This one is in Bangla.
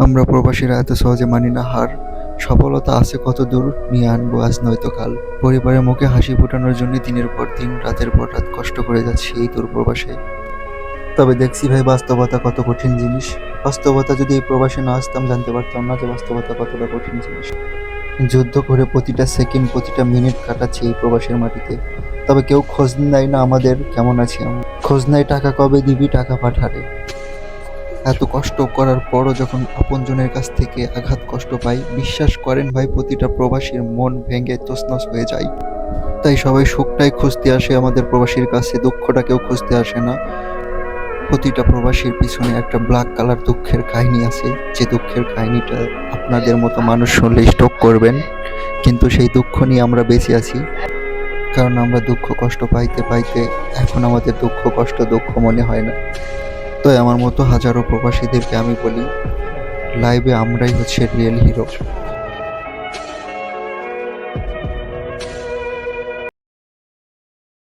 আমরা প্রবাসীরা এত সহজে মানি না হার। সফলতা আছে কত দূর, নিয়ে আনবো আজ নয়তো কাল। পরিবারের মুখে হাসি ফোটানোর জন্য দিনের পর দিন, রাতের পর রাত কষ্ট করে যাচ্ছি এই দূর প্রবাসে। তবে দেখছি ভাই, বাস্তবতা কত কঠিন জিনিস। বাস্তবতা যদি এই প্রবাসে না আসতাম, জানতে পারতাম না যে বাস্তবতা কতটা কঠিন জিনিস। যুদ্ধ করে প্রতিটা সেকেন্ড, প্রতিটা মিনিট কাটাচ্ছি এই প্রবাসের মাটিতে। তবে কেউ খোঁজ নেয় না আমাদের কেমন আছি আমরা। খোঁজ নেয় টাকা কবে দিবি, টাকা পাঠারে। এত কষ্ট করার পরও যখন আপনজনের কাছ থেকে আঘাত কষ্ট পাই, বিশ্বাস করেন ভাই, প্রতিটা প্রবাসীর মন ভেঙে তছনছ হয়ে যায়। তাই সবাই সুখটাই খুঁজতে আসে আমাদের প্রবাসীর কাছে, দুঃখটা কেউ খুঁজতে আসে না। প্রতিটা প্রবাসীর পিছনে একটা ব্ল্যাক কালার দুঃখের কাহিনী আছে, যে দুঃখের কাহিনীটা আপনাদের মতো মানুষ শুনলে স্টক করবেন। কিন্তু সেই দুঃখ নিয়ে আমরা বেঁচে আছি, কারণ আমরা দুঃখ কষ্ট পাইতে পাইতে এখন আমাদের দুঃখ কষ্ট দুঃখ মনে হয় না। তাই আমার মতো হাজারো প্রবাসীদেরকে আমি বলি, লাইভে আমরাই হচ্ছে রিয়েল হিরো।